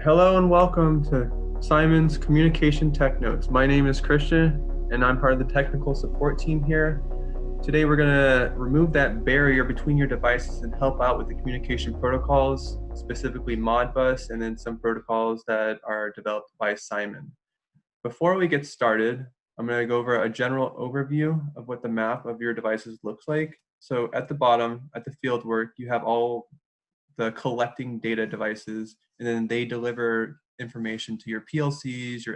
Hello and welcome to CIMON's Communication Tech Notes. My name is Christian and I'm part of the technical support team here. Today we're going to remove that barrier between your devices and help out with the communication protocols, specifically Modbus and then some protocols that are developed by CIMON. Before we get started, I'm going to go over a general overview of what the map of your devices looks like. So at the bottom, at the field work, you have all the collecting data devices, and then they deliver information to your PLCs, to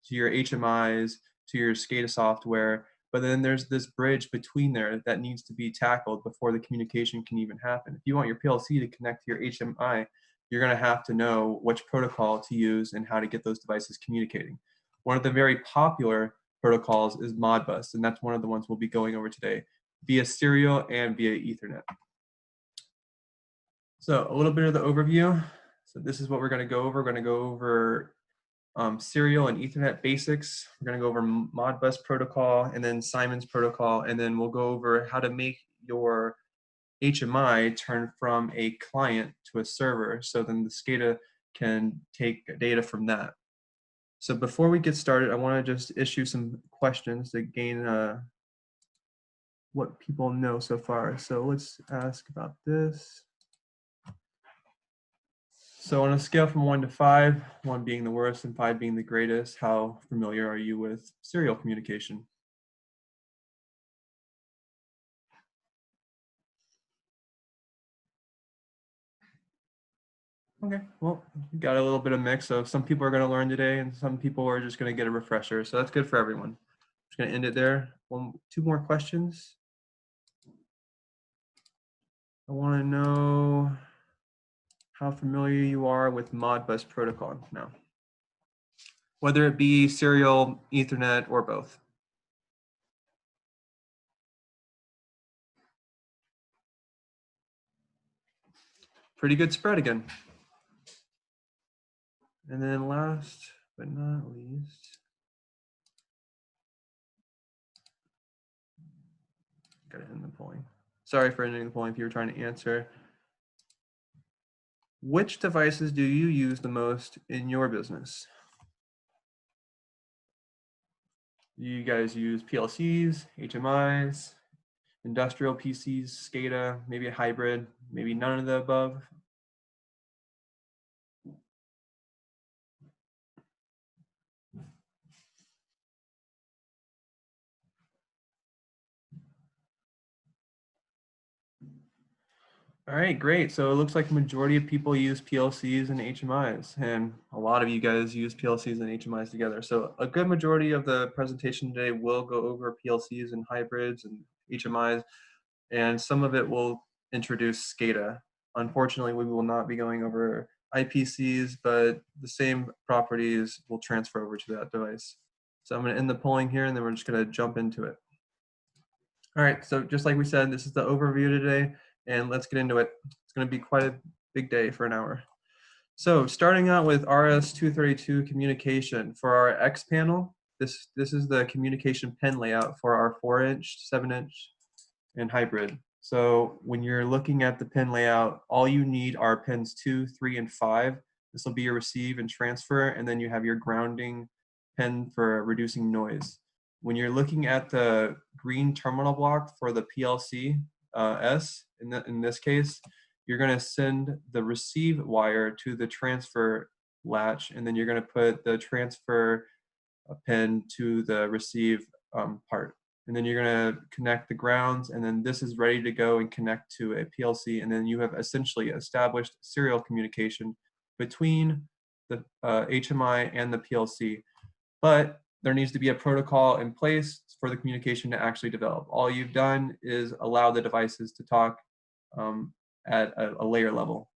your HMIs, to your SCADA software. But then there's this bridge between there that needs to be tackled before the communication can even happen. If you want your PLC to connect to your HMI, you're going to have to know which protocol to use and how to get those devices communicating. One of the very popular protocols is Modbus, and that's one of the ones we'll be going over today, via serial and via Ethernet. So a little bit of the overview. So this is what we're going to go over. We're going to go over serial and Ethernet basics. We're going to go over Modbus protocol and then CIMON's protocol, and then we'll go over how to make your HMI turn from a client to a server, so then the SCADA can take data from that. So before we get started, I want to just issue some questions to gain what people know so far. So let's ask about this. So on a scale from 1 to 5, 1 being the worst and 5 being the greatest, how familiar are you with serial communication? Okay, well, you got a little bit of mix. So some people are going to learn today and some people are just going to get a refresher. So that's good for everyone. I'm just going to end it there. Two more questions. I want to know how familiar you are with Modbus protocol now, whether it be serial, Ethernet, or both. Pretty good spread again. And then last but not least, got to end the polling. Sorry for ending the polling if you were trying to answer. Which devices do you use the most in your business? Do you guys use PLCs, HMIs, industrial PCs, SCADA, maybe a hybrid, maybe none of the above? All right, great. So it looks like the majority of people use PLCs and HMIs, and a lot of you guys use PLCs and HMIs together. So a good majority of the presentation today will go over PLCs and hybrids and HMIs, and some of it will introduce SCADA. Unfortunately, we will not be going over IPCs, but the same properties will transfer over to that device. So I'm going to end the polling here, and then we're just going to jump into it. All right, so just like we said, this is the overview today, and let's get into it. It's going to be quite a big day for an hour. So starting out with RS-232 communication. For our X panel, this is the communication pin layout for our 4-inch, 7-inch, and hybrid. So when you're looking at the pin layout, all you need are pins 2, 3, and 5. This will be your receive and transfer, and then you have your grounding pin for reducing noise. When you're looking at the green terminal block for the PLC S, in this case, you're going to send the receive wire to the transfer latch, and then you're going to put the transfer pin to the receive part. And then you're going to connect the grounds, and then this is ready to go and connect to a PLC, and then you have essentially established serial communication between the HMI and the PLC. But there needs to be a protocol in place for the communication to actually develop. All you've done is allow the devices to talk at a layer level.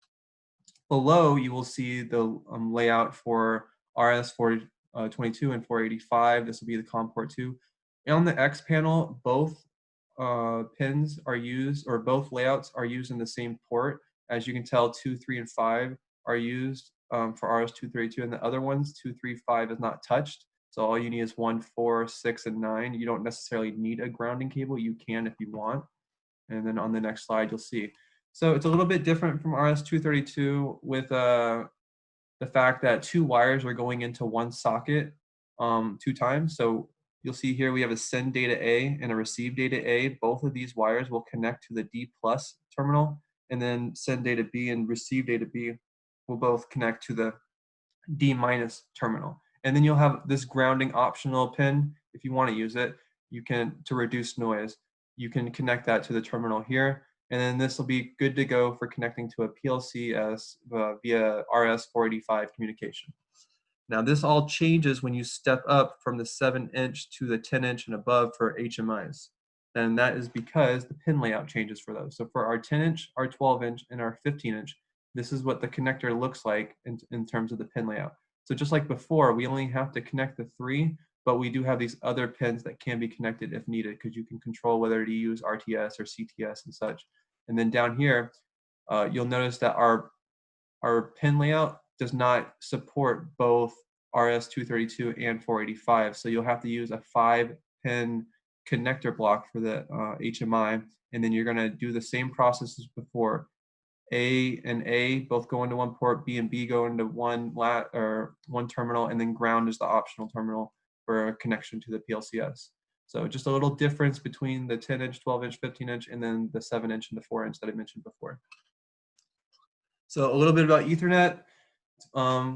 Below, you will see the layout for RS-422 and 485. This will be the COM port 2. On the X panel, both pins are used, or both layouts are used in the same port. As you can tell, 2, 3, and 5 are used for RS-232, and the other ones, 2, 3, 5 is not touched. So all you need is 1, 4, 6, and 9. You don't necessarily need a grounding cable. You can if you want. And then on the next slide, you'll see. So it's a little bit different from RS-232 with the fact that two wires are going into one socket two times. So you'll see here we have a send data A and a receive data A. Both of these wires will connect to the D plus terminal, and then send data B and receive data B will both connect to the D minus terminal. And then you'll have this grounding optional pin. If you want to use it, you can, to reduce noise, you can connect that to the terminal here. And then this will be good to go for connecting to a PLC as via RS-485 communication. Now this all changes when you step up from the 7-inch to the 10-inch and above for HMIs. And that is because the pin layout changes for those. So for our 10-inch, our 12-inch, and our 15-inch, this is what the connector looks like in terms of the pin layout. So just like before, we only have to connect the 3, but we do have these other pins that can be connected if needed, because you can control whether to use RTS or CTS and such. And then down here, you'll notice that our pin layout does not support both RS-232 and 485. So you'll have to use a 5-pin connector block for the HMI, and then you're going to do the same process as before. A and A both go into one port, B and B go into one terminal, and then ground is the optional terminal for a connection to the PLCS. So just a little difference between the 10-inch, 12-inch, 15-inch, and then the 7-inch and the 4-inch that I mentioned before. So a little bit about Ethernet.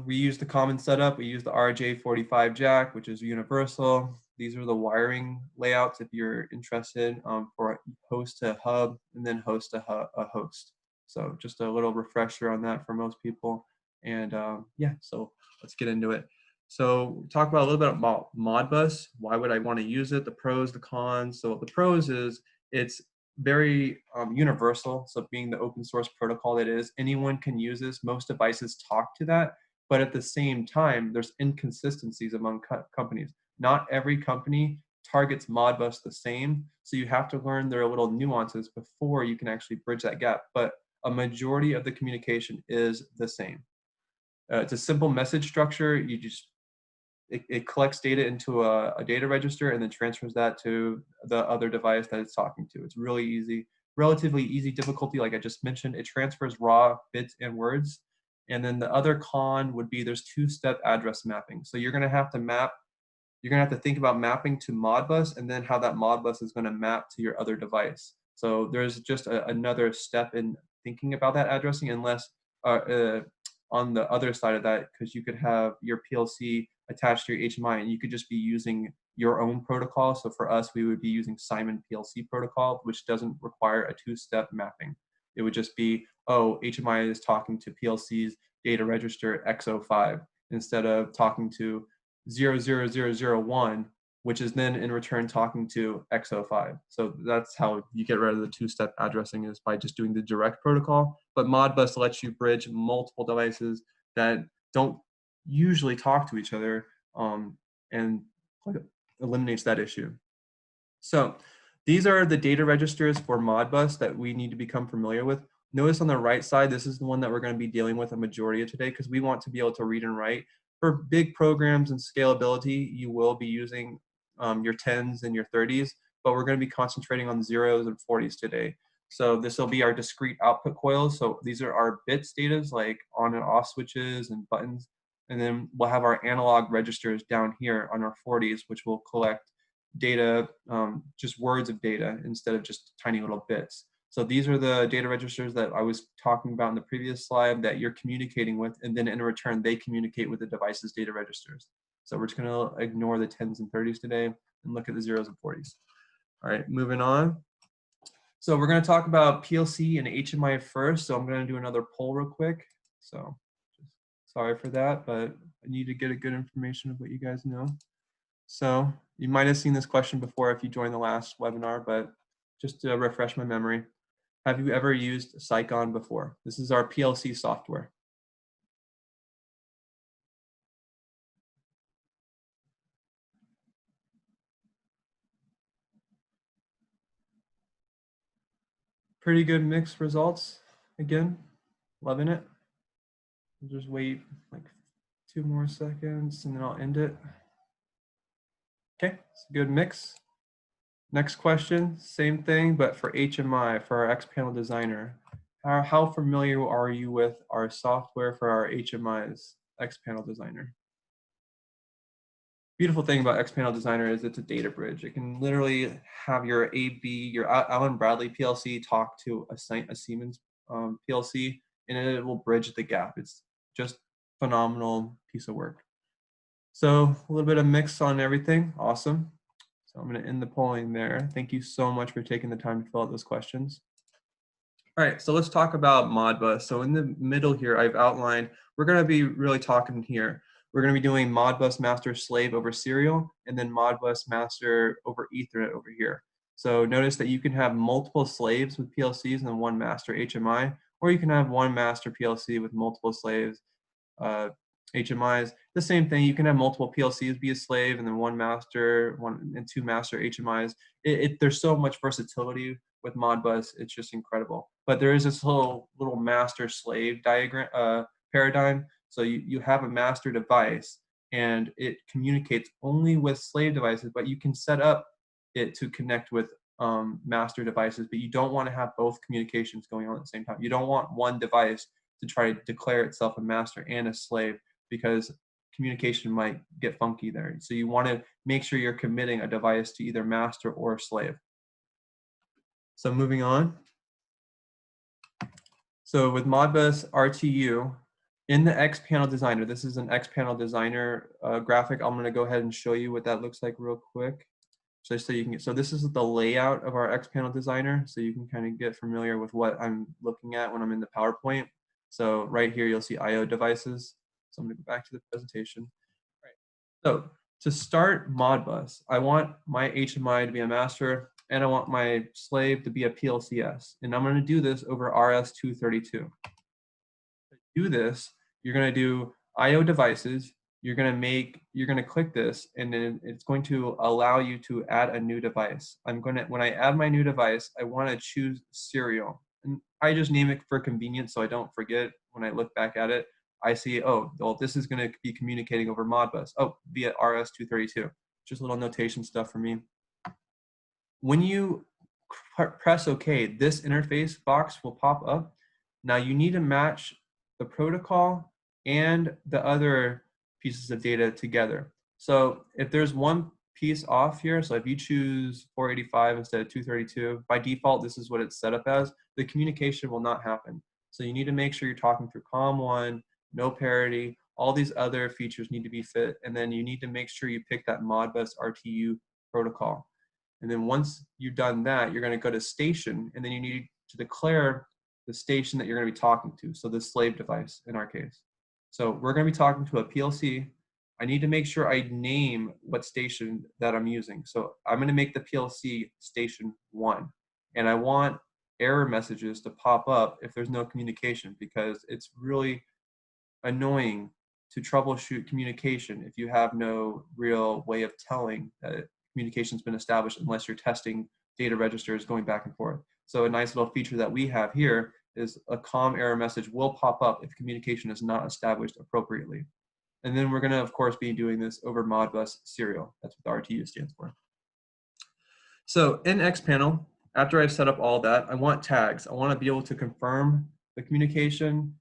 We use the common setup. We use the RJ45 jack, which is universal. These are the wiring layouts if you're interested, for host to hub and then host to a host. So just a little refresher on that for most people. And yeah, so let's get into it. So talk about a little bit about Modbus. Why would I want to use it? The pros, the cons. So the pros is it's very universal. So being the open source protocol it is, anyone can use this. Most devices talk to that, but at the same time, there's inconsistencies among companies. Not every company targets Modbus the same, so you have to learn their little nuances before you can actually bridge that gap. But a majority of the communication is the same. It's a simple message structure. You just it collects data into a data register and then transfers that to the other device that it's talking to. It's really easy, relatively easy difficulty, like I just mentioned. It transfers raw bits and words. And then the other con would be there's 2-step address mapping. So you're going to have to think about mapping to Modbus and then how that Modbus is going to map to your other device. So there's just another step in thinking about that addressing, unless on the other side of that, because you could have your PLC attached to your HMI and you could just be using your own protocol. So for us, we would be using CIMON PLC protocol, which doesn't require a 2-step mapping. It would just be, oh, HMI is talking to PLC's data register X05 instead of talking to 00001, which is then in return talking to X05. So that's how you get rid of the 2-step addressing, is by just doing the direct protocol. But Modbus lets you bridge multiple devices that don't usually talk to each other, and eliminates that issue. So these are the data registers for Modbus that we need to become familiar with. Notice on the right side, this is the one that we're going to be dealing with a majority of today, because we want to be able to read and write. For big programs and scalability, you will be using your 10s and your 30s, but we're going to be concentrating on 0s and 40s today. So this will be our discrete output coils. So these are our bits data, like on and off switches and buttons. And then we'll have our analog registers down here on our 40s, which will collect data, just words of data instead of just tiny little bits. So these are the data registers that I was talking about in the previous slide that you're communicating with, and then in return, they communicate with the device's data registers. So we're just gonna ignore the 10s and 30s today and look at the 0s and 40s. All right, moving on. So we're gonna talk about PLC and HMI first. So I'm gonna do another poll real quick. So sorry for that, but I need to get a good information of what you guys know. So you might have seen this question before if you joined the last webinar, but just to refresh my memory, have you ever used CIMON before? This is our PLC software. Pretty good mixed results. Again, loving it. We'll just wait like 2 more seconds and then I'll end it. Okay, it's a good mix. Next question, same thing, but for HMI, for our X panel designer. How familiar are you with our software for our HMIs? xPanel Designer. Beautiful thing about xPanel Designer is it's a data bridge. It can literally have your your Allen Bradley PLC talk to a Siemens PLC, and it will bridge the gap. It's just phenomenal piece of work. So a little bit of mix on everything. Awesome. So I'm going to end the polling there. Thank you so much for taking the time to fill out those questions. All right, so let's talk about Modbus. So in the middle here, I've outlined, we're going to be really talking here. We're going to be doing Modbus master slave over serial, and then Modbus master over Ethernet over here. So notice that you can have multiple slaves with PLCs and then one master HMI, or you can have one master PLC with multiple slaves, HMIs. The same thing, you can have multiple PLCs be a slave and then one master, one and two master HMIs. There's so much versatility with Modbus, it's just incredible. But there is this little master slave diagram paradigm. So you have a master device and it communicates only with slave devices, but you can set up it to connect with master devices, but you don't want to have both communications going on at the same time. You don't want one device to try to declare itself a master and a slave, because communication might get funky there. So you want to make sure you're committing a device to either master or slave. So moving on. So with Modbus RTU, in the xPanel Designer, this is an xPanel Designer graphic. I'm going to go ahead and show you what that looks like real quick. So you can get, so this is the layout of our xPanel Designer, so you can kind of get familiar with what I'm looking at when I'm in the PowerPoint. So right here, you'll see I/O devices. So I'm going to go back to the presentation. All right. So to start Modbus, I want my HMI to be a master, and I want my slave to be a PLCS. And I'm going to do this over RS-232. To do this, you're going to do I/O devices. You're going to click this, and then it's going to allow you to add a new device. When I add my new device, I want to choose serial. And I just name it for convenience so I don't forget when I look back at it. I see, oh, well, this is going to be communicating over Modbus. Oh, via RS-232. Just little notation stuff for me. When you press OK, this interface box will pop up. Now you need to match the protocol and the other pieces of data together. So if there's one piece off here, so if you choose 485 instead of 232, by default, this is what it's set up as, the communication will not happen. So you need to make sure you're talking through COM1, no parity, all these other features need to be fit, and then you need to make sure you pick that Modbus RTU protocol. And then once you've done that, you're going to go to station, and then you need to declare the station that you're going to be talking to, so the slave device in our case. So we're going to be talking to a PLC. I need to make sure I name what station that I'm using. So I'm going to make the PLC station 1, and I want error messages to pop up if there's no communication, because it's really annoying to troubleshoot communication if you have no real way of telling that communication's been established unless you're testing data registers going back and forth. So a nice little feature that we have here is a COM error message will pop up if communication is not established appropriately. And then we're going to, of course, be doing this over Modbus serial. That's what the RTU stands for. So in xPanel, after I've set up all that, I want tags. I want to be able to confirm the communication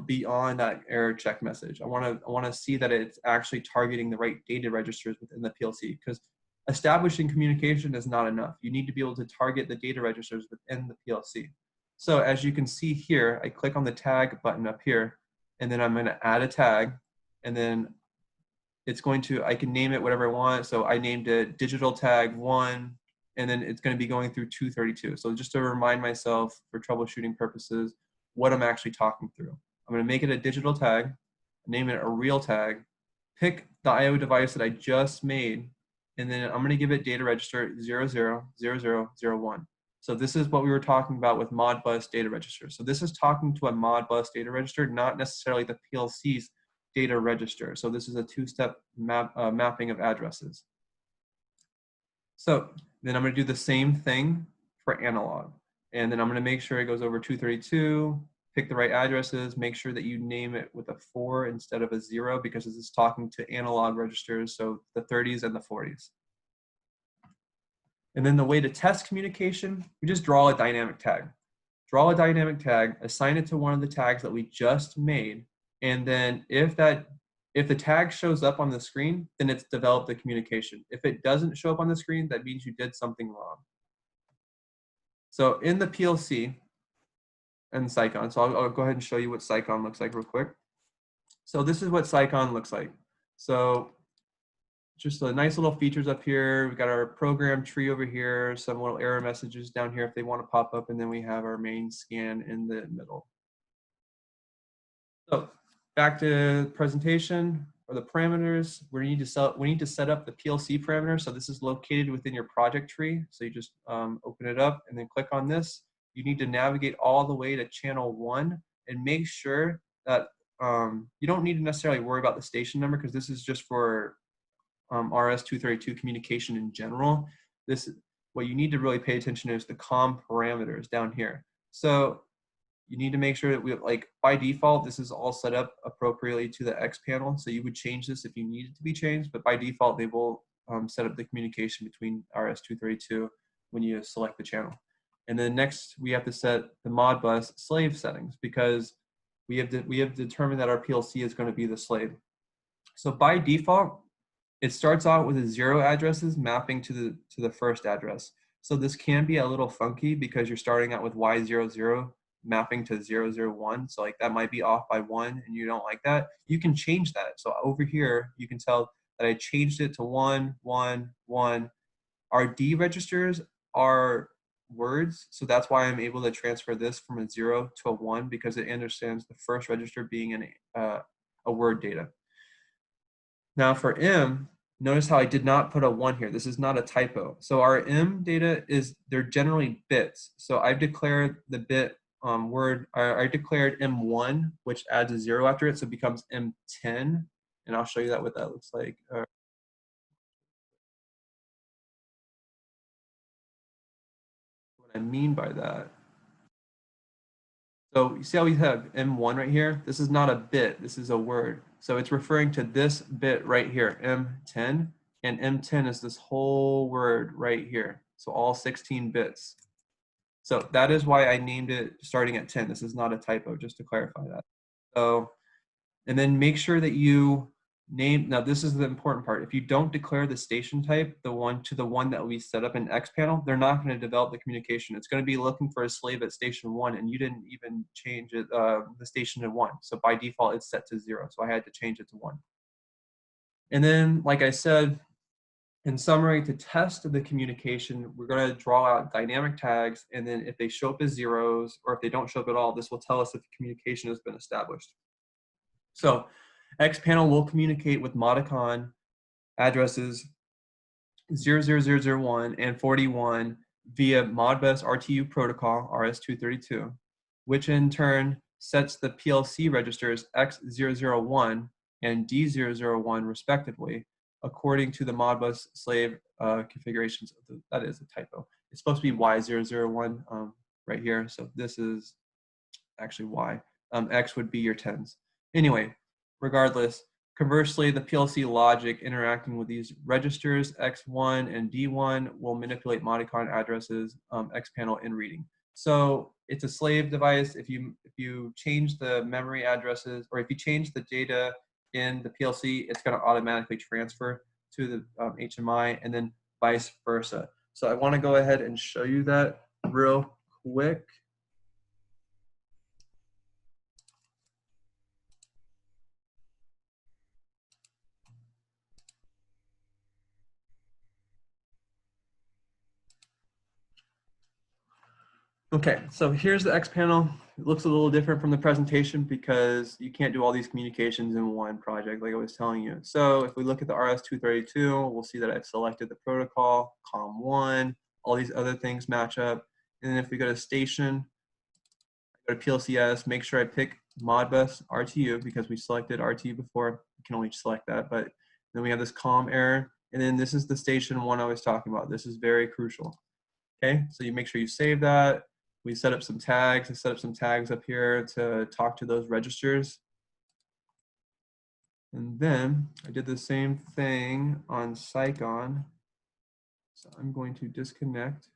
beyond that error check message. I want to see that it's actually targeting the right data registers within the PLC, because establishing communication is not enough. You need to be able to target the data registers within the PLC. So as you can see here, I click on the tag button up here, and then I'm going to add a tag, and then it's going to, I can name it whatever I want. So I named it digital tag 1, and then it's going to be going through 232. So just to remind myself for troubleshooting purposes, what I'm actually talking through. I'm going to make it a digital tag, name it a real tag, pick the I/O device that I just made, and then I'm going to give it data register 000001. So this is what we were talking about with Modbus data register. So this is talking to a Modbus data register, not necessarily the PLC's data register. So this is a two-step mapping of addresses. So then I'm going to do the same thing for analog. And then I'm going to make sure it goes over 232, pick the right addresses, make sure that you name it with a 4 instead of a 0, because this is talking to analog registers, so the 30s and the 40s. And then the way to test communication, we just draw a dynamic tag. Draw a dynamic tag, assign it to one of the tags that we just made, And then if the tag shows up on the screen, then it's developed the communication. If it doesn't show up on the screen, that means you did something wrong. So in the PLC and CIMON, so I'll go ahead and show you what CIMON looks like real quick. So this is what CIMON looks like. So just the nice little features up here. We've got our program tree over here, some little error messages down here if they want to pop up, and then we have our main scan in the middle. So back to presentation or the parameters. We need to set up the PLC parameter. So this is located within your project tree. So you just open it up and then click on this. You need to navigate all the way to channel 1 and make sure that you don't need to necessarily worry about the station number, because this is just for RS-232 communication in general. What you need to really pay attention to is the COM parameters down here. So you need to make sure that by default, this is all set up appropriately to the X panel. So you would change this if you need it to be changed, but by default, they will set up the communication between RS-232 when you select the channel. And then next, we have to set the Modbus slave settings, because we have determined that our PLC is going to be the slave. So by default, it starts out with 0 addresses mapping to the first address. So this can be a little funky because you're starting out with Y00 mapping to 001. So like that might be off by 1 and you don't like that. You can change that. So over here, you can tell that I changed it to 1, 1, 1. Our D registers are words. So that's why I'm able to transfer this from a 0 to a 1, because it understands the first register being a word data. Now for M, notice how I did not put a 1 here. This is not a typo. So our M data they're generally bits. So I've declared the bit I declared M1, which adds a 0 after it, so it becomes M10. And I'll show you what that looks like. What I mean by that. So you see how we have M1 right here? This is not a bit, this is a word. So it's referring to this bit right here, M10, and M10 is this whole word right here. So all 16 bits. So that is why I named it starting at 10. This is not a typo, just to clarify that. So, and then make sure that you now this is the important part. If you don't declare the station type, the one that we set up in X panel, they're not going to develop the communication. It's going to be looking for a slave at station 1, and you didn't even change it, the station to 1. So by default, it's set to 0. So I had to change it to 1. And then, like I said, in summary, to test the communication, we're going to draw out dynamic tags, and then if they show up as zeros, or if they don't show up at all, this will tell us if the communication has been established. So X panel will communicate with Modicon addresses 00001 and 41 via Modbus RTU protocol, RS-232, which in turn sets the PLC registers X001 and D001 respectively, according to the Modbus slave configurations. That is a typo. It's supposed to be Y001 right here. So this is actually Y. X would be your 10s. Anyway, regardless, conversely, the PLC logic interacting with these registers X1 and D1 will manipulate Modicon addresses X panel in reading. So it's a slave device. If you change the memory addresses, or if you change the data in the PLC, it's going to automatically transfer to the HMI, and then vice versa. So I want to go ahead and show you that real quick. Okay, so here's the X panel. It looks a little different from the presentation because you can't do all these communications in one project, like I was telling you. So if we look at the RS-232, we'll see that I've selected the protocol, COM1, all these other things match up. And then if we go to station, go to PLCS, make sure I pick Modbus RTU because we selected RTU before. You can only select that, but then we have this COM error. And then this is the station 1 I was talking about. This is very crucial. Okay, so you make sure you save that. We set up some tags. I set up some tags up here to talk to those registers. And then I did the same thing on CIMON. So I'm going to disconnect,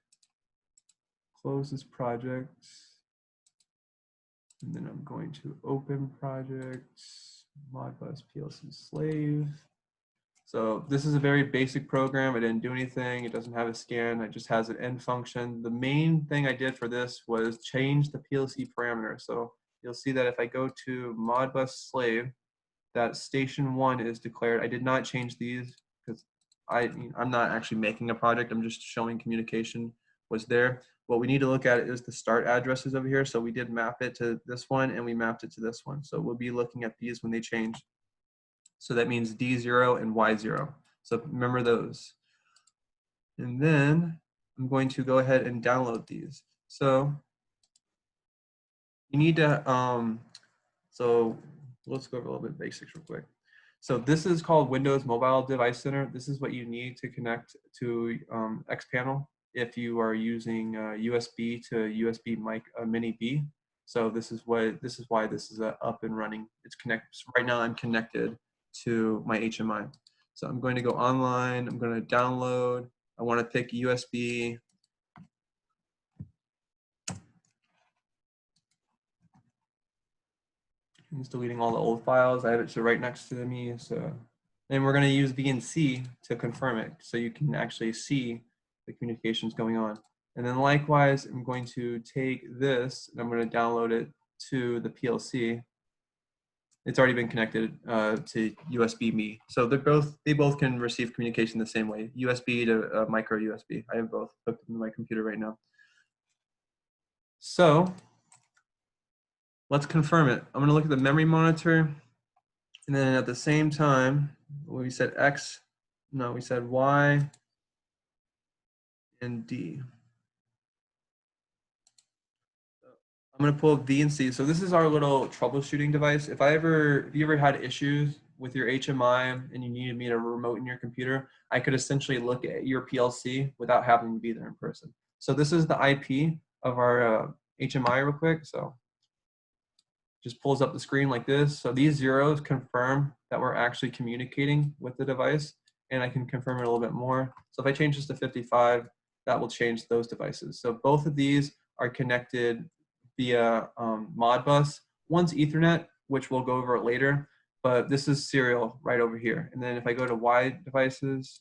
close this project. And then I'm going to open project, Modbus PLC slave. So this is a very basic program. I didn't do anything. It doesn't have a scan. It just has an end function. The main thing I did for this was change the PLC parameter. So you'll see that if I go to Modbus slave, that station 1 is declared. I did not change these because I'm not actually making a project. I'm just showing communication was there. What we need to look at is the start addresses over here. So we did map it to this one and we mapped it to this one. So we'll be looking at these when they change. So that means D0 and Y0. So remember those. And then I'm going to go ahead and download these. So you need to, so let's go over a little bit of basics real quick. So this is called Windows Mobile Device Center. This is what you need to connect to xPanel if you are using USB to USB mini B. So this is why this is up and running. It's connected. So right now I'm connected to my HMI. So I'm going to go online. I'm going to download. I want to pick USB. I'm just deleting all the old files. I have it right next to me. So then we're going to use VNC to confirm it so you can actually see the communications going on. And then likewise, I'm going to take this and I'm going to download it to the PLC. It's already been connected to USB me. So they both can receive communication the same way, USB to micro USB. I have both hooked into my computer right now. So let's confirm it. I'm going to look at the memory monitor. And then at the same time, we said X, no, we said Y and D. I'm gonna pull V and C. So this is our little troubleshooting device. If you ever had issues with your HMI and you needed me to remote in your computer, I could essentially look at your PLC without having to be there in person. So this is the IP of our HMI real quick. So just pulls up the screen like this. So these zeros confirm that we're actually communicating with the device, and I can confirm it a little bit more. So if I change this to 55, that will change those devices. So both of these are connected via Modbus. One's Ethernet, which we'll go over later, but this is serial right over here. And then if I go to Y devices,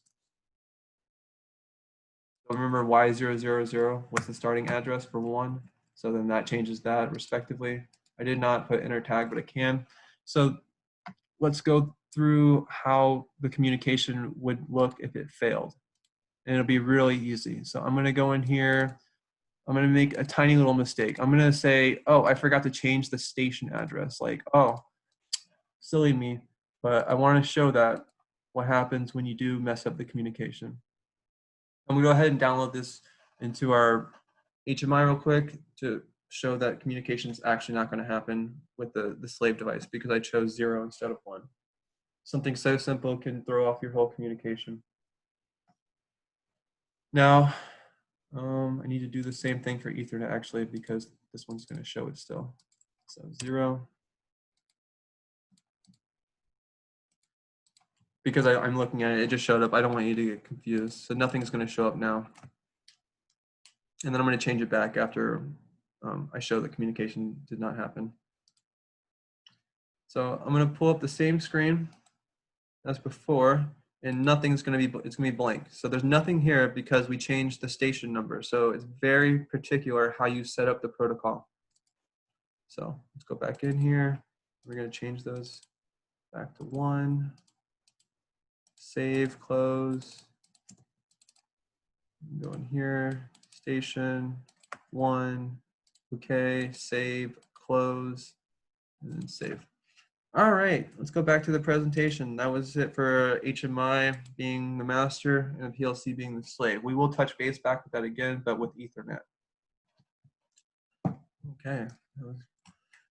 remember Y000 was the starting address for 1. So then that changes that respectively. I did not put enter tag, but I can. So let's go through how the communication would look if it failed. And it'll be really easy. So I'm going to go in here. I'm going to make a tiny little mistake. I'm going to say, oh, I forgot to change the station address. Like, oh, silly me. But I want to show that what happens when you do mess up the communication. I'm going to go ahead and download this into our HMI real quick to show that communication is actually not going to happen with the slave device because I chose 0 instead of 1. Something so simple can throw off your whole communication. Now, I need to do the same thing for Ethernet actually because this one's going to show it still. So 0. Because I'm looking at it, it just showed up. I don't want you to get confused. So nothing's going to show up now. And then I'm going to change it back after I show that communication did not happen. So I'm going to pull up the same screen as before, and nothing's going to be, it's going to be blank. So there's nothing here because we changed the station number. So it's very particular how you set up the protocol. So let's go back in here. We're going to change those back to 1. Save, close. Go in here, station 1. Okay, save, close, and then save. All right, let's go back to the presentation. That was it for HMI being the master and PLC being the slave. We will touch base back with that again, but with Ethernet. Okay, that was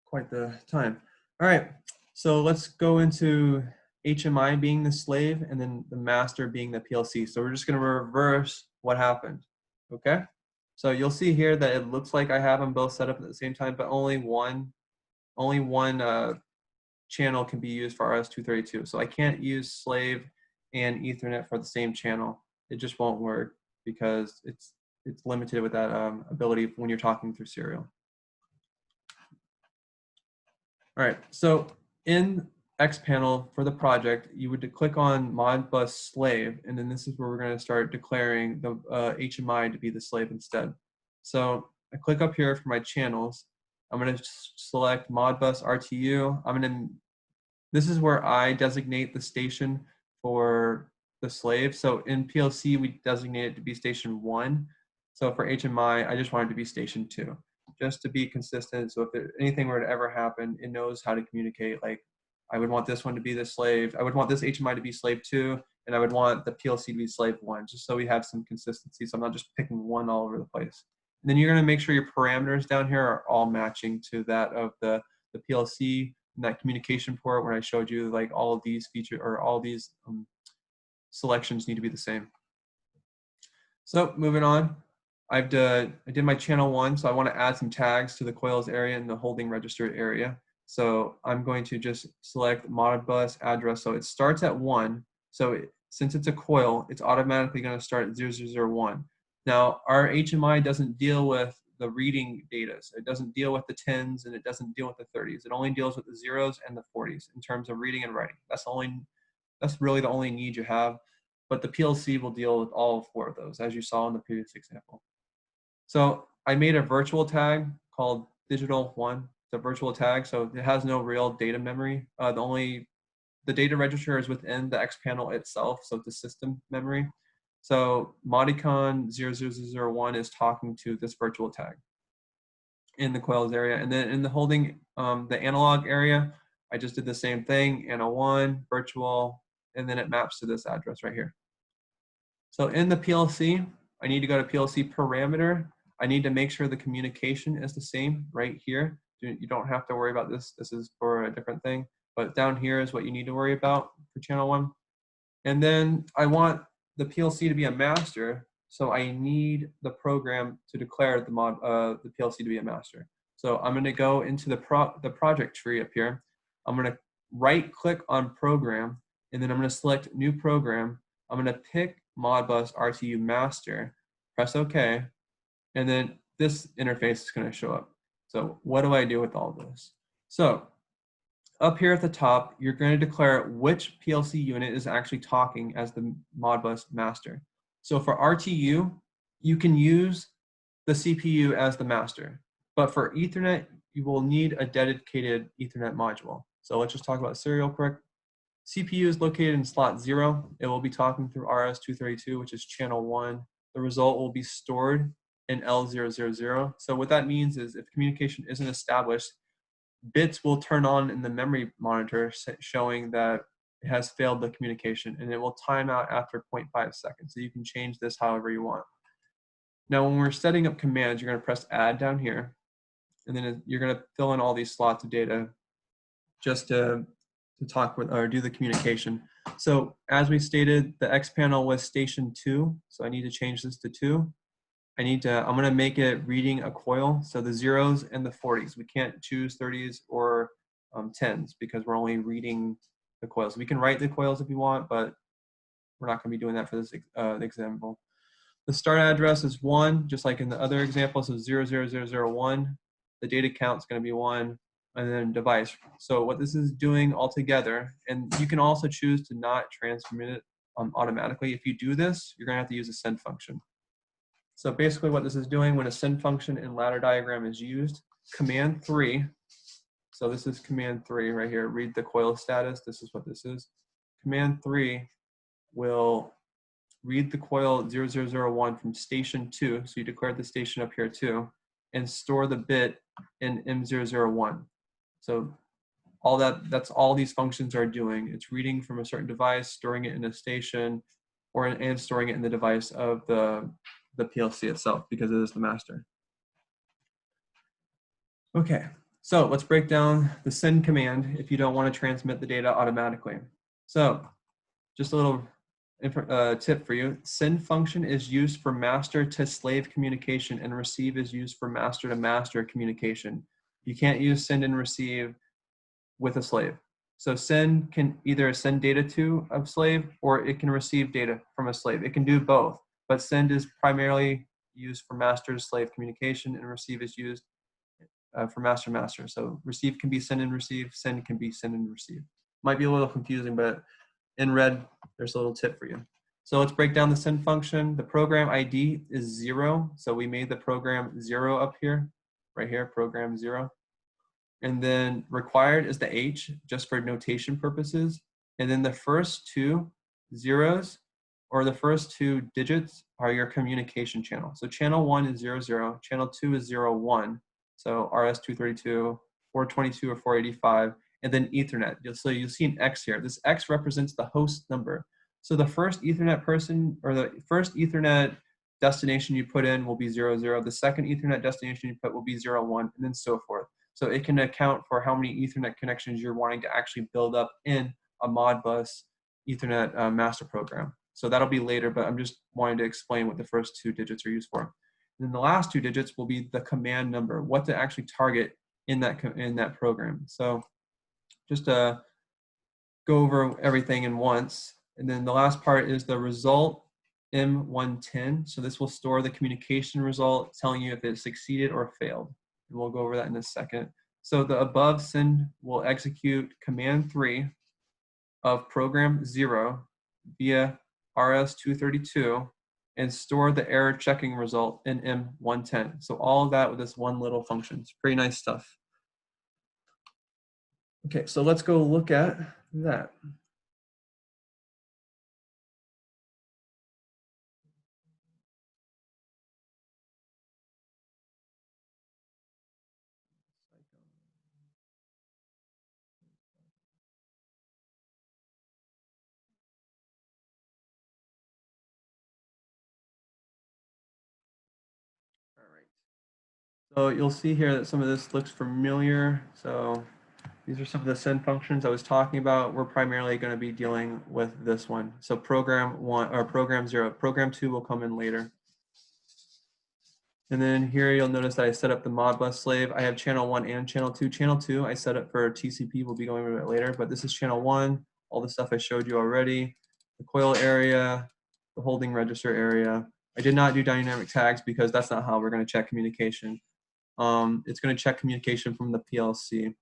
quite the time. All right, so let's go into HMI being the slave and then the master being the PLC. So we're just going to reverse what happened. Okay, so you'll see here that it looks like I have them both set up at the same time, but only one channel can be used for RS-232. So I can't use slave and Ethernet for the same channel. It just won't work because it's limited with that ability when you're talking through serial. All right, so in X panel for the project, you would click on Modbus slave, and then this is where we're going to start declaring the HMI to be the slave instead. So I click up here for my channels. I'm going to select Modbus RTU. This is where I designate the station for the slave. So in PLC, we designate it to be station 1. So for HMI, I just want it to be station 2, just to be consistent. So if anything were to ever happen, it knows how to communicate. Like, I would want this one to be the slave. I would want this HMI to be slave 2, and I would want the PLC to be slave 1, just so we have some consistency. So I'm not just picking one all over the place. And then you're going to make sure your parameters down here are all matching to that of the PLC. In that communication port when I showed you, like, all of these features or all these selections need to be the same. So moving on, I did my channel 1, so I want to add some tags to the coils area and the holding register area. So I'm going to just select Modbus address. So it starts at 1. So since it's a coil, it's automatically going to start at 0001. Now our HMI doesn't deal with the reading data. So it doesn't deal with the 10s and it doesn't deal with the 30s. It only deals with the 0s and the 40s in terms of reading and writing. That's really the only need you have. But the PLC will deal with all 4 of those, as you saw in the previous example. So I made a virtual tag called digital1. It's a virtual tag, so it has no real data memory. The data register is within the X panel itself, so it's a system memory. So Modicon 0001 is talking to this virtual tag in the coils area. And then in the holding, the analog area, I just did the same thing, ANA1, virtual, and then it maps to this address right here. So in the PLC, I need to go to PLC parameter. I need to make sure the communication is the same right here. You don't have to worry about this. This is for a different thing. But down here is what you need to worry about for channel 1. And then I want the PLC to be a master, so I need the program to declare the PLC to be a master. So I'm going to go into the project tree up here. I'm going to right-click on program, and then I'm going to select new program. I'm going to pick Modbus RTU master, press OK, and then this interface is going to show up. So what do I do with all this? So up here at the top, you're going to declare which PLC unit is actually talking as the Modbus master. So for RTU, you can use the CPU as the master. But for Ethernet, you will need a dedicated Ethernet module. So let's just talk about serial quick. CPU is located in slot 0. It will be talking through RS-232, which is channel 1. The result will be stored in L000. So what that means is if communication isn't established, bits will turn on in the memory monitor showing that it has failed the communication, and it will time out after 0.5 seconds. So you can change this however you want. Now, when we're setting up commands, you're going to press add down here, and then you're going to fill in all these slots of data just to talk with or do the communication. So as we stated, the X panel was station 2, so I need to change this to 2. I'm going to make it reading a coil, so the 0s and the 40s. We can't choose 30s or 10s because we're only reading the coils. We can write the coils if you want, but we're not going to be doing that for this example. The start address is 1, just like in the other example, so 00001. The data count is going to be 1, and then device. So what this is doing altogether, and you can also choose to not transmit it automatically. If you do this, you're going to have to use a send function. So basically what this is doing when a send function in ladder diagram is used, command 3, so this is command 3 right here, read the coil status, this is what this is. Command 3 will read the coil 0001 from station 2, so you declared the station up here too, and store the bit in M001. So that's all these functions are doing. It's reading from a certain device, storing it in a station, and storing it in the device of the PLC itself because it is the master. Okay, so let's break down the send command if you don't want to transmit the data automatically. So just a little tip for you. Send function is used for master to slave communication, and receive is used for master to master communication. You can't use send and receive with a slave. So send can either send data to a slave or it can receive data from a slave. It can do both, but send is primarily used for master to slave communication and receive is used for master. So receive can be send and receive, send can be send and receive. Might be a little confusing, but in red, there's a little tip for you. So let's break down the send function. The program ID is 0. So we made the program 0 up here, right here, program 0. And then required is the H, just for notation purposes. And then the first 2 zeros, or the first 2 digits, are your communication channel. So channel 1 is 00, channel 2 is 01. So RS-232, 422, or 485, and then Ethernet. So you'll see an X here. This X represents the host number. So the first Ethernet person, or the first Ethernet destination you put in will be 00. The second Ethernet destination you put will be 01, and then so forth. So it can account for how many Ethernet connections you're wanting to actually build up in a Modbus Ethernet master program. So that'll be later, but I'm just wanting to explain what the first 2 digits are used for. And then the last 2 digits will be the command number, what to actually target in that program. So just go over everything in once. And then the last part is the result M110. So this will store the communication result telling you if it succeeded or failed. And we'll go over that in a second. So the above send will execute command 3 of program 0 via RS-232 and store the error checking result in M110. So all of that with this one little function. It's pretty nice stuff. Okay, so let's go look at that. All right. So you'll see here that some of this looks familiar. So these are some of the send functions I was talking about. We're primarily going to be dealing with this one. So program 1 or program 0. Program 2 will come in later. And then here you'll notice that I set up the Modbus slave. I have channel 1 and channel 2. Channel 2 I set up for TCP. We'll be going over it later, but this is channel 1. All the stuff I showed you already. The coil area, the holding register area. I did not do dynamic tags because that's not how we're going to check communication. It's going to check communication from the PLC.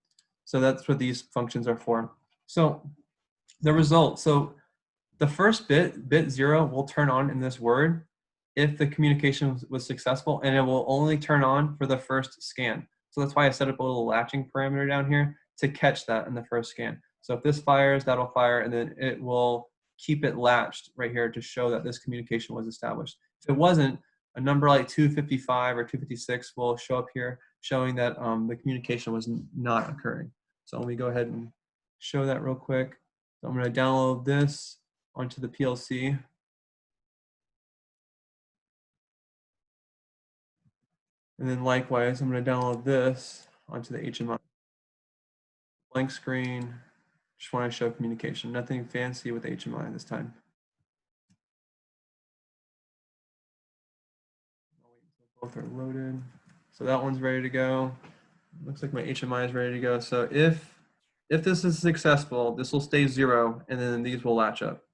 So that's what these functions are for. So the result. So the first bit 0, will turn on in this word if the communication was successful, and it will only turn on for the first scan. So that's why I set up a little latching parameter down here to catch that in the first scan. So if this fires, that'll fire, and then it will keep it latched right here to show that this communication was established. If it wasn't, a number like 255 or 256 will show up here showing that the communication was not occurring. So let me go ahead and show that real quick. So I'm going to download this onto the PLC. And then likewise, I'm going to download this onto the HMI. Blank screen, just want to show communication. Nothing fancy with HMI this time. I'll wait until both are loaded. So that one's ready to go. Looks like my HMI is ready to go. So if this is successful, this will stay 0, and then these will latch up.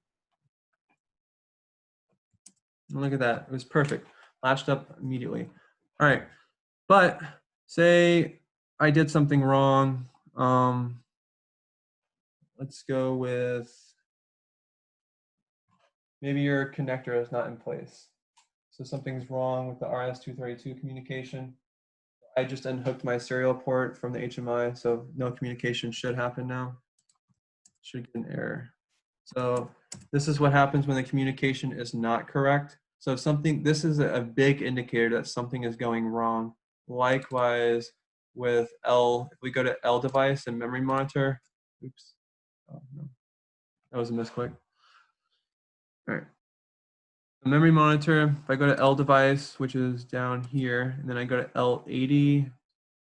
And look at that, it was perfect. Latched up immediately. All right, but say I did something wrong. Let's go with maybe your connector is not in place. So something's wrong with the RS-232 communication. I just unhooked my serial port from the HMI, so no communication should happen now. Should get an error. So this is what happens when the communication is not correct. So something, this is a big indicator that something is going wrong. Likewise with L, if we go to L device and memory monitor, oops, oh no, that was a misclick. All right. The memory monitor, if I go to L device, which is down here, and then I go to L80,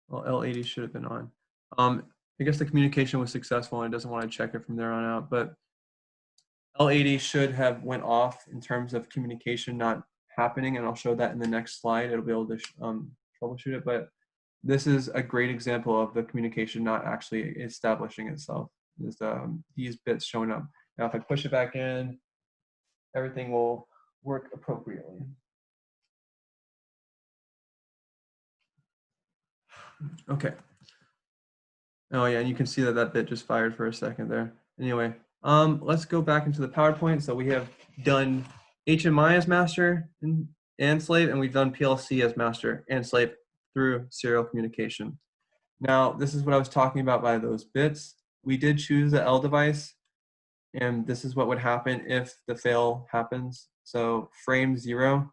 well, L80 should have been on. I guess the communication was successful and it doesn't want to check it from there on out, but L80 should have went off in terms of communication not happening, and I'll show that in the next slide. It'll be able to troubleshoot it, but this is a great example of the communication not actually establishing itself. Is these bits showing up. Now if I push it back in, everything will work appropriately. Okay. Oh yeah, and you can see that that bit just fired for a second there. Anyway, let's go back into the PowerPoint. So we have done HMI as master and slave, and we've done PLC as master and slave through serial communication. Now, this is what I was talking about by those bits. We did choose the L device, and this is what would happen if the fail happens. So frame 0,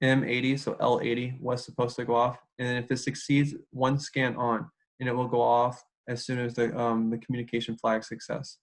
M80, so L80 was supposed to go off. And if it succeeds, one scan on, and it will go off as soon as the communication flag success.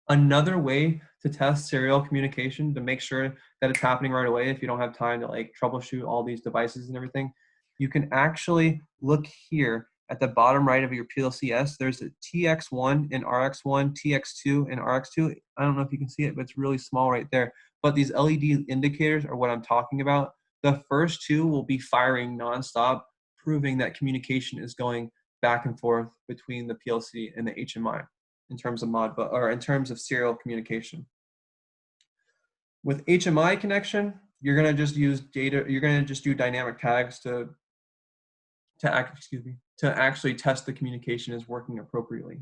Another way to test serial communication to make sure that it's happening right away, if you don't have time to like troubleshoot all these devices and everything, you can actually look here at the bottom right of your PLCS. There's a TX1 and RX1, TX2 and RX2. I don't know if you can see it, but it's really small right there. But these LED indicators are what I'm talking about. The first two will be firing nonstop, proving that communication is going back and forth between the PLC and the HMI in terms of Modbus or in terms of serial communication. With HMI connection, you're going to just use data. You're going to just do dynamic tags to actually test the communication is working appropriately.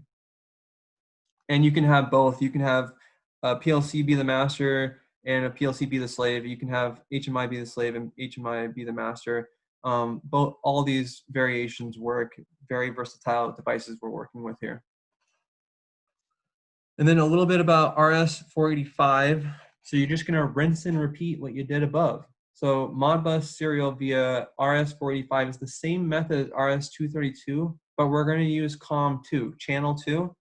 And you can have both. You can have a PLC be the master and a PLC be the slave. You can have HMI be the slave and HMI be the master. All these variations work. Very versatile devices we're working with here. And then a little bit about RS-485. So you're just going to rinse and repeat what you did above. So Modbus serial via RS-485 is the same method as RS-232, but we're going to use COM2, channel 2,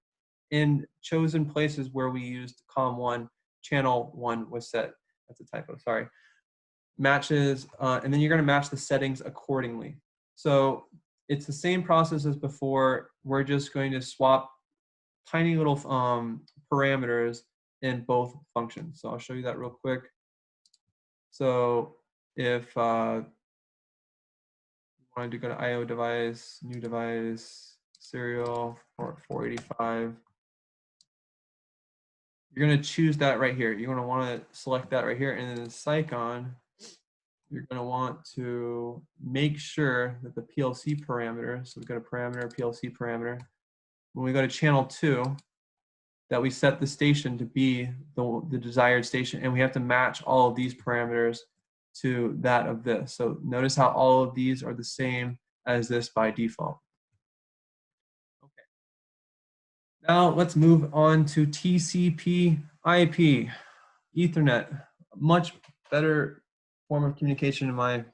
in chosen places where we used COM1, channel 1 was set. That's a typo, sorry. Matches, and then you're going to match the settings accordingly. So it's the same process as before. We're just going to swap tiny little parameters in both functions. So I'll show you that real quick. So if you wanted to go to IO device, new device, serial, port 485, you're going to choose that right here. You're going to want to select that right here. And then in CIMON, you're going to want to make sure that the PLC parameter, so we've got a parameter, PLC parameter. When we go to channel 2, that we set the station to be the desired station, and we have to match all of these parameters to that of this. So notice how all of these are the same as this by default. Okay. Now let's move on to TCP/IP, Ethernet, much better form of communication in my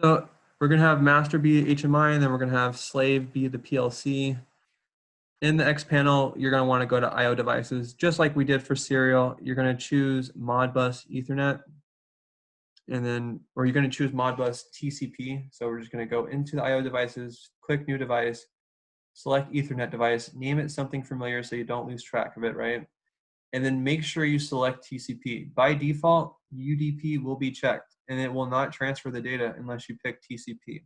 So we're going to have master be HMI, and then we're going to have slave be the PLC. In the X panel, you're going to want to go to IO devices. Just like we did for serial, you're going to choose Modbus Ethernet, and then, or you're going to choose Modbus TCP. So we're just going to go into the IO devices, click new device, select Ethernet device, name it something familiar so you don't lose track of it, right? And then make sure you select TCP. By default, UDP will be checked, and it will not transfer the data unless you pick TCP.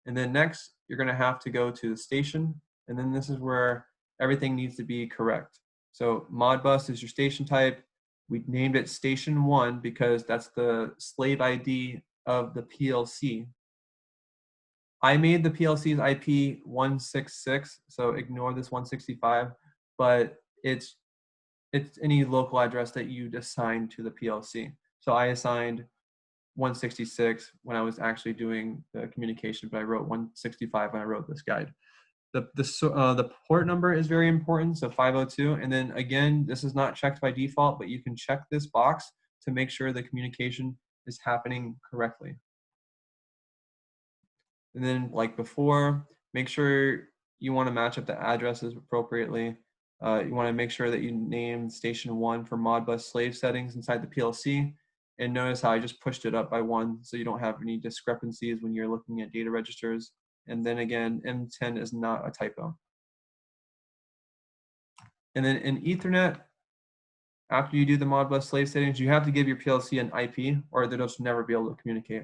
And then next, you're going to have to go to the station, and then this is where everything needs to be correct. So Modbus is your station type. We named it station 1 because that's the slave ID of the PLC. I made the PLC's IP 166, so ignore this 165, but it's any local address that you'd assign to the PLC. So I assigned 166 when I was actually doing the communication, but I wrote 165 when I wrote this guide. The port number is very important, so 502. And then again, this is not checked by default, but you can check this box to make sure the communication is happening correctly. And then like before, make sure you want to match up the addresses appropriately. You want to make sure that you name station 1 for Modbus slave settings inside the PLC. And notice how I just pushed it up by 1 so you don't have any discrepancies when you're looking at data registers. And then again, M10 is not a typo. And then in Ethernet, after you do the Modbus slave settings, you have to give your PLC an IP or they'll just never be able to communicate.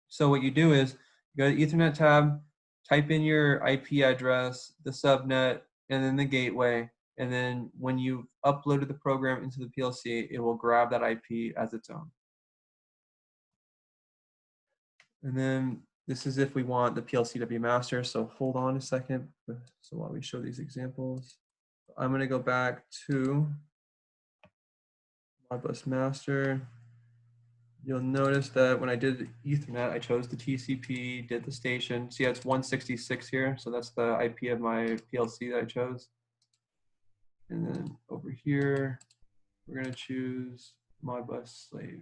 So what you do is you go to the Ethernet tab, type in your IP address, the subnet, and then the gateway. And then when you've uploaded the program into the PLC, it will grab that IP as its own. And then this is if we want the PLC to be master. So hold on a second. So while we show these examples, I'm going to go back to Modbus master. You'll notice that when I did Ethernet, I chose the TCP, did the station. See, it's 166 here. So that's the IP of my PLC that I chose. And then over here, we're going to choose Modbus slave.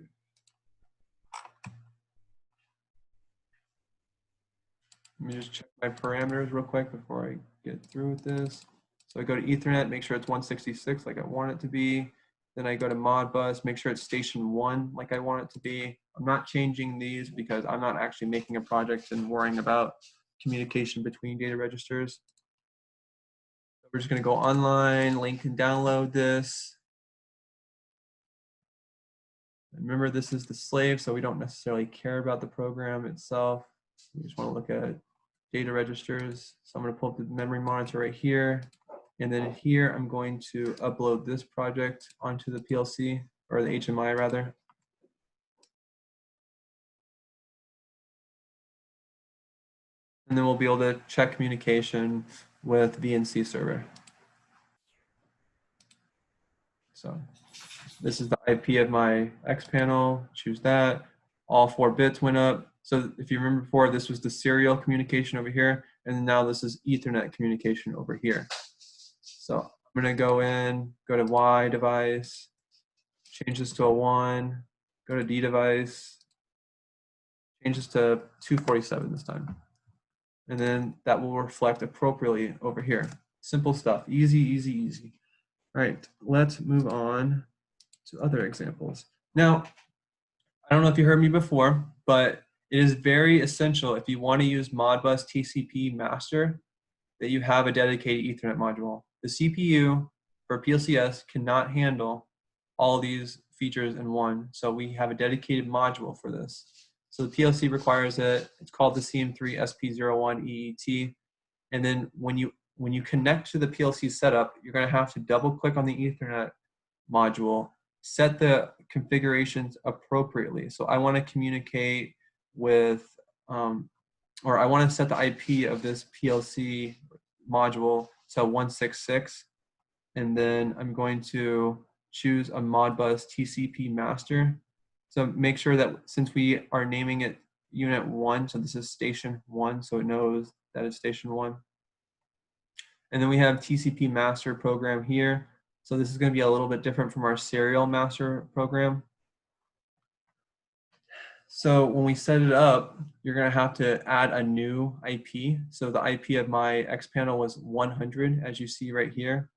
Let me just check my parameters real quick before I get through with this. So I go to Ethernet, make sure it's 166 like I want it to be. Then I go to Modbus, make sure it's station 1 like I want it to be. I'm not changing these because I'm not actually making a project and worrying about communication between data registers. So we're just going to go online, link and download this. Remember, this is the slave, so we don't necessarily care about the program itself. We just want to look at data registers. So I'm going to pull up the memory monitor right here. And then here, I'm going to upload this project onto the PLC, or the HMI rather. And then we'll be able to check communication with VNC server. So this is the IP of my X panel, choose that. All 4 bits went up. So if you remember before, this was the serial communication over here, and now this is Ethernet communication over here. So I'm gonna go in, go to Y device, change this to a 1, go to D device, change this to 247 this time. And then that will reflect appropriately over here. Simple stuff, easy, easy, easy. All right, let's move on to other examples. Now, I don't know if you heard me before, but it is very essential if you want to use Modbus TCP master that you have a dedicated Ethernet module. The CPU for PLCS cannot handle all these features in one, so we have a dedicated module for this. So the PLC requires it. It's called the CM3 SP01 EET. And then when you connect to the PLC setup, you're going to have to double click on the Ethernet module, set the configurations appropriately. So I want to communicate with, or I want to set the IP of this PLC module to 166. And then I'm going to choose a Modbus TCP master. So make sure that since we are naming it unit 1, so this is station 1, so it knows that it's station 1. And then we have TCP master program here. So this is going to be a little bit different from our serial master program. So when we set it up, you're going to have to add a new IP. So the IP of my X panel was 100, as you see right here.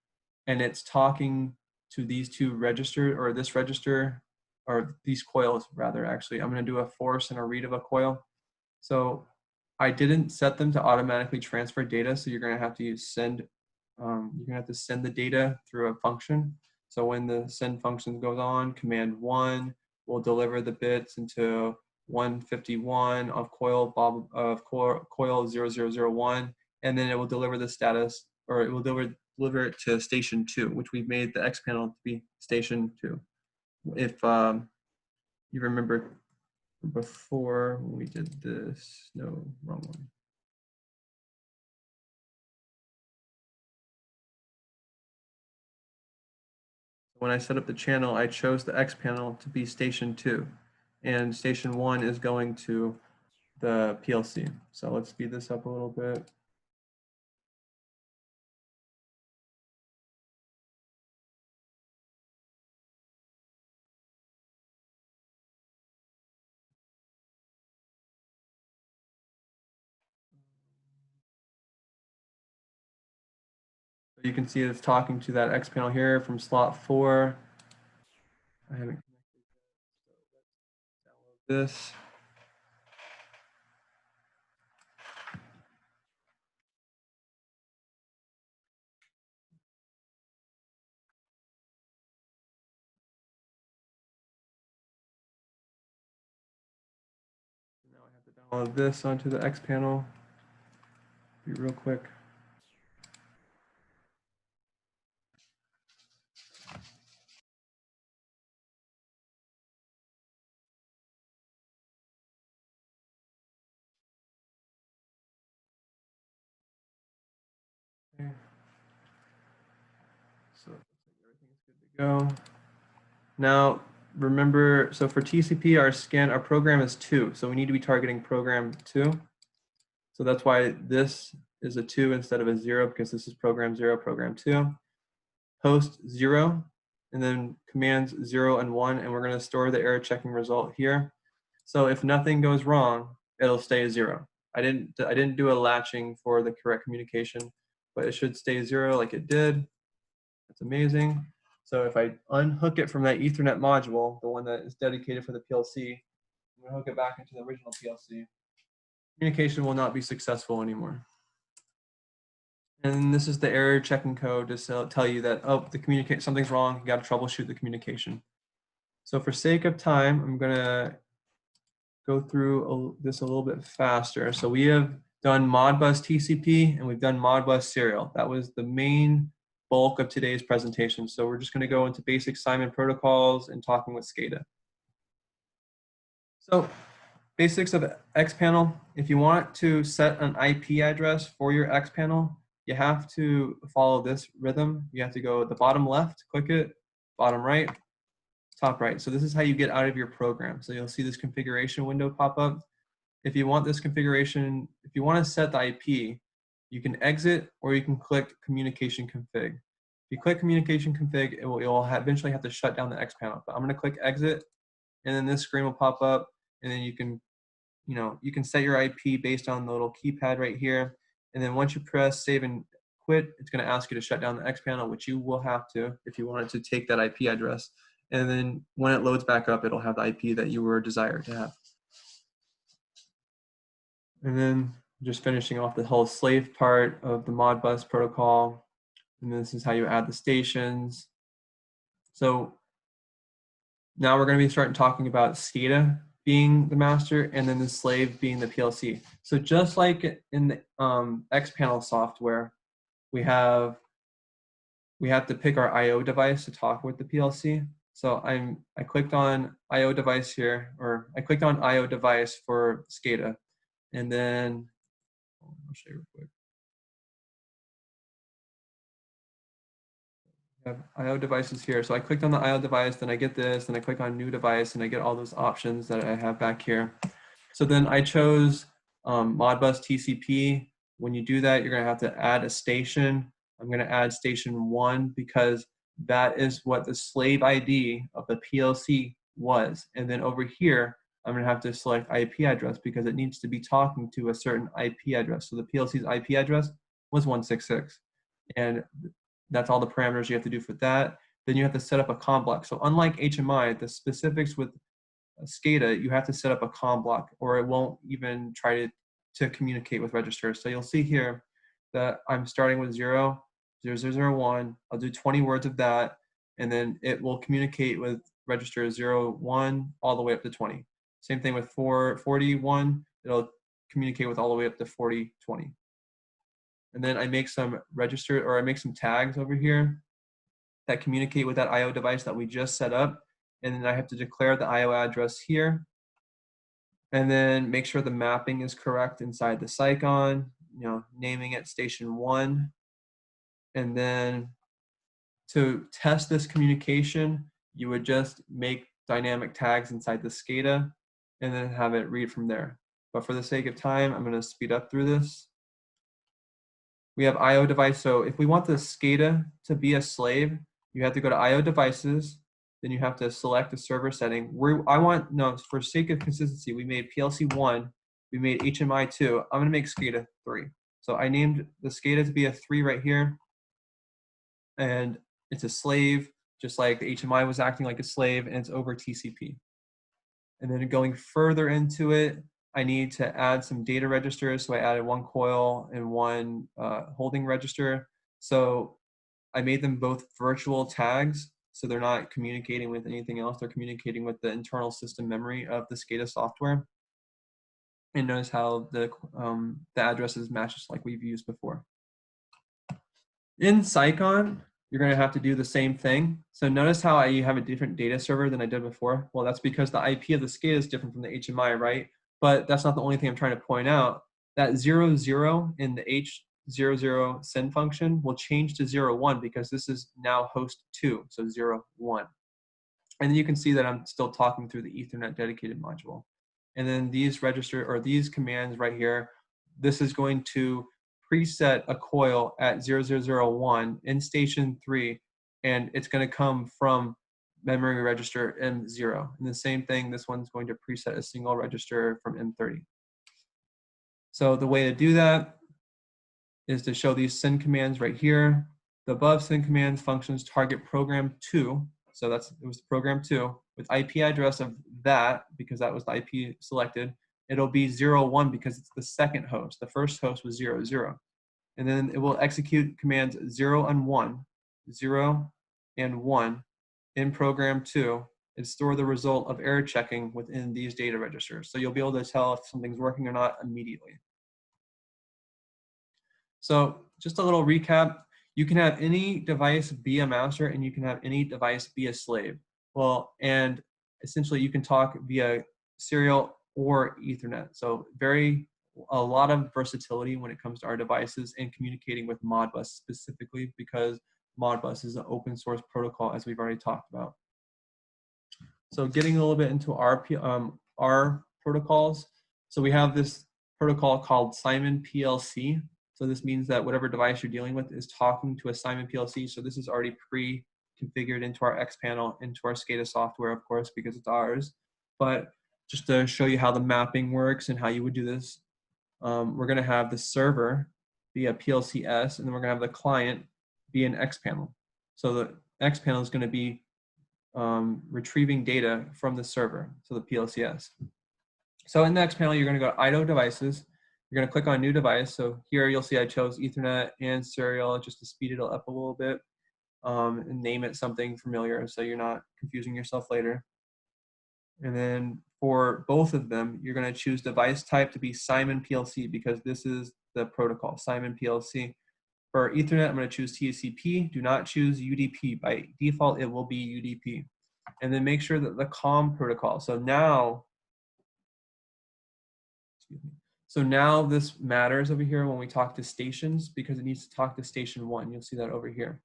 And it's talking to these 2 registers, or this register, or these coils rather, actually. I'm going to do a force and a read of a coil. So I didn't set them to automatically transfer data, so you're going to have to send. You're going to have to send the data through a function. So when the send function goes on, command 1 will deliver the bits into 151 of coil coil 0001, and then it will deliver the status, or it will deliver it to station 2, which we've made the X panel to be station 2. If you remember before when we did this, no, wrong one. When I set up the channel, I chose the X panel to be station 2, and station 1 is going to the PLC. So let's speed this up a little bit. So you can see it's talking to that X panel here from slot 4. I haven't connected yet, so let's download this. Now I have to download this onto the X panel. Be real quick. Okay. So everything's good to go. Now, remember, so for TCP, our program is 2. So we need to be targeting program 2. So that's why this is a 2 instead of a 0, because this is program 0, program 2. Host 0, and then commands 0 and 1, and we're going to store the error checking result here. So if nothing goes wrong, it'll stay 0. I didn't do a latching for the correct communication, but it should stay 0 like it did. That's amazing. So if I unhook it from that Ethernet module, the one that is dedicated for the PLC, I'm going to hook it back into the original PLC. Communication will not be successful anymore. And this is the error checking code to tell you that, oh, something's wrong, you got to troubleshoot the communication. So for sake of time, I'm going to go through this a little bit faster. So we have done Modbus TCP and we've done Modbus serial. That was the main bulk of today's presentation. So we're just going to go into basic CIMON protocols and talking with SCADA. So basics of X-panel. If you want to set an IP address for your X-panel, you have to follow this rhythm. You have to go at the bottom left, click it, bottom right, top right. So this is how you get out of your program. So you'll see this configuration window pop up. If you want this configuration, if you want to set the IP, you can exit or you can click communication config. If you click communication config, you'll eventually have to shut down the X-panel. But I'm going to click exit, and then this screen will pop up, and then you can set your IP based on the little keypad right here. And then once you press save and quit, it's going to ask you to shut down the X-panel, which you will have to if you wanted to take that IP address. And then when it loads back up, it'll have the IP that you were desired to have. And then just finishing off the whole slave part of the Modbus protocol. And this is how you add the stations. So now we're going to be starting talking about SCADA being the master and then the slave being the PLC. So just like in the X-panel software, we have to pick our I/O device to talk with the PLC. So I clicked on I/O device here, or I clicked on I/O device for SCADA, and then I'll show you real quick. I have I/O devices here. So I clicked on the I/O device, then I get this, then I click on new device, and I get all those options that I have back here. So then I chose Modbus TCP. When you do that, you're going to have to add a station. I'm going to add station 1 because that is what the slave ID of the PLC was. And then over here, I'm going to have to select IP address because it needs to be talking to a certain IP address. So the PLC's IP address was 166. And that's all the parameters you have to do for that. Then you have to set up a COM block. So unlike HMI, the specifics with SCADA, you have to set up a COM block or it won't even try to communicate with registers. So you'll see here that I'm starting with 0, 0001. I'll do 20 words of that, and then it will communicate with register 01 all the way up to 20. Same thing with 41, it'll communicate with all the way up to 4020. And then I make some tags over here that communicate with that I/O device that we just set up. And then I have to declare the I/O address here. And then make sure the mapping is correct inside the CIMON, naming it station 1. And then to test this communication, you would just make dynamic tags inside the SCADA and then have it read from there. But for the sake of time, I'm going to speed up through this. We have I/O device. So if we want the SCADA to be a slave, you have to go to I/O devices. Then you have to select a server setting. For sake of consistency, we made PLC 1, we made HMI 2. I'm going to make SCADA 3. So I named the SCADA to be a 3 right here. And it's a slave, just like the HMI was acting like a slave, and it's over TCP. And then going further into it, I need to add some data registers. So I added 1 coil and 1 holding register. So I made them both virtual tags. So they're not communicating with anything else. They're communicating with the internal system memory of the SCADA software. And notice how the addresses match just like we've used before. In CIMON, you're going to have to do the same thing. So notice how you have a different data server than I did before. Well, that's because the IP of the SCADA is different from the HMI, right? But that's not the only thing I'm trying to point out. That 00 in the 00 send function will change to 01 because this is now host 2, so 01. And then you can see that I'm still talking through the Ethernet dedicated module. And then these register or these commands right here, this is going to preset a coil at 0001 in station 3, and it's going to come from memory register M0. And the same thing, this one's going to preset a single register from M30. So the way to do that is to show these send commands right here. The above send commands functions target program 2. So it was program 2 with IP address of that, because that was the IP selected. It'll be 01 because it's the second host. The first host was 00. And then it will execute commands 0 and 1, 0 and 1 in program 2 and store the result of error checking within these data registers. So you'll be able to tell if something's working or not immediately. So just a little recap. You can have any device be a master and you can have any device be a slave. Well, and essentially you can talk via serial or Ethernet. So a lot of versatility when it comes to our devices and communicating with Modbus specifically, because Modbus is an open source protocol, as we've already talked about. So getting a little bit into our protocols. So we have this protocol called CIMON PLC. So this means that whatever device you're dealing with is talking to a CIMON PLC. So this is already pre-configured into our X panel, into our SCADA software, of course, because it's ours. But just to show you how the mapping works and how you would do this, we're going to have the server be a PLCS, and then we're going to have the client be an X panel. So the X panel is going to be retrieving data from the server, so the PLCS. So in the X panel, you're going to go to IDO devices. You're going to click on new device. So here you'll see I chose Ethernet and serial just to speed it up a little bit, and name it something familiar so you're not confusing yourself later. And then for both of them, you're going to choose device type to be CIMON PLC because this is the protocol, CIMON PLC. For Ethernet, I'm going to choose TCP. Do not choose UDP. By default, it will be UDP. And then make sure that the COM protocol. So now this matters over here when we talk to stations because it needs to talk to station 1. You'll see that over here.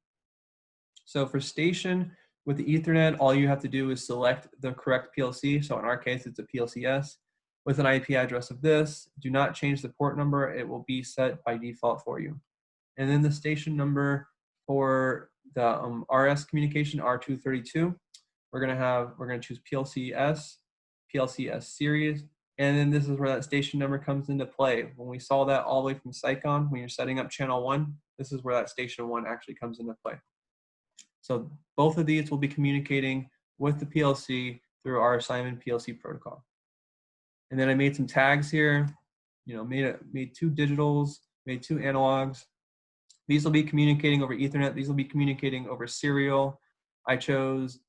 So for station, with the Ethernet, all you have to do is select the correct PLC. So in our case, it's a PLCS with an IP address of this. Do not change the port number. It will be set by default for you. And then the station number for the RS communication, R232, we're gonna choose PLCS series. And then this is where that station number comes into play. When we saw that all the way from CIMON, when you're setting up channel 1, this is where that station 1 actually comes into play. So both of these will be communicating with the PLC through our CIMON PLC protocol. And then I made some tags here, made 2 digitals, made 2 analogs. These will be communicating over Ethernet. These will be communicating over serial. I chose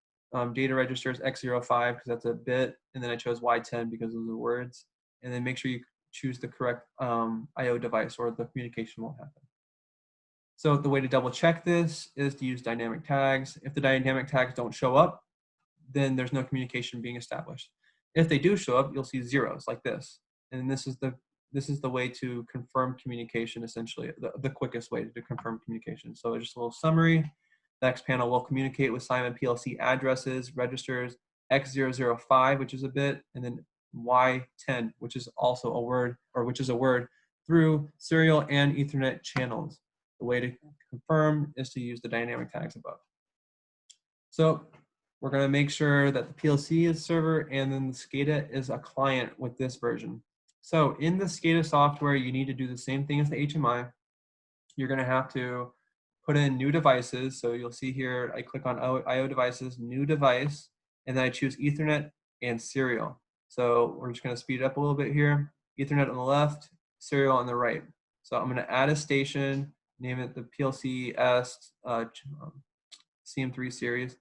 data registers X05 because that's a bit, and then I chose Y10 because those are words. And then make sure you choose the correct I/O device or the communication won't happen. So the way to double check this is to use dynamic tags. If the dynamic tags don't show up, then there's no communication being established. If they do show up, you'll see zeros like this. And this is the way to confirm communication, essentially, the quickest way to confirm communication. So just a little summary. The X panel will communicate with CIMON PLC addresses, registers, X005, which is a bit, and then Y10, which is also a word, or which is a word, through serial and Ethernet channels. The way to confirm is to use the dynamic tags above. So we're going to make sure that the PLC is server and then the SCADA is a client with this version. So in the SCADA software, you need to do the same thing as the HMI. You're going to have to put in new devices. So you'll see here, I click on IO devices, new device, and then I choose Ethernet and serial. So we're just going to speed it up a little bit here. Ethernet on the left, serial on the right. So I'm going to add a station, name it the PLCS CM3 series,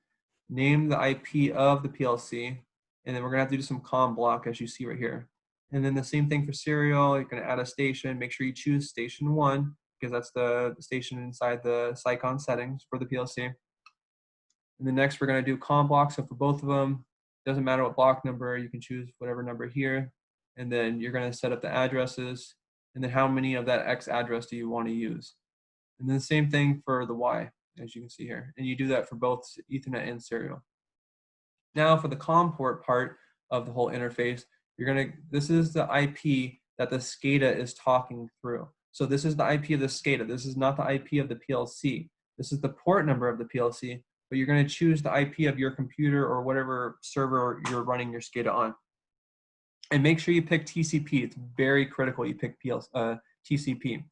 name the IP of the PLC, and then we're going to have to do some COM block as you see right here. And then the same thing for serial, you're going to add a station, make sure you choose station 1 because that's the station inside the CIMON settings for the PLC. And then next we're going to do COM block, so for both of them, doesn't matter what block number, you can choose whatever number here. And then you're going to set up the addresses. and then how many of that X address do you want to use. And then the same thing for the Y, as you can see here. And you do that for both Ethernet and serial. Now for the COM port part of the whole interface, this is the IP that the SCADA is talking through. So this is the IP of the SCADA. This is not the IP of the PLC. This is the port number of the PLC, but you're going to choose the IP of your computer or whatever server you're running your SCADA on. And make sure you pick TCP. It's very critical you pick TCP.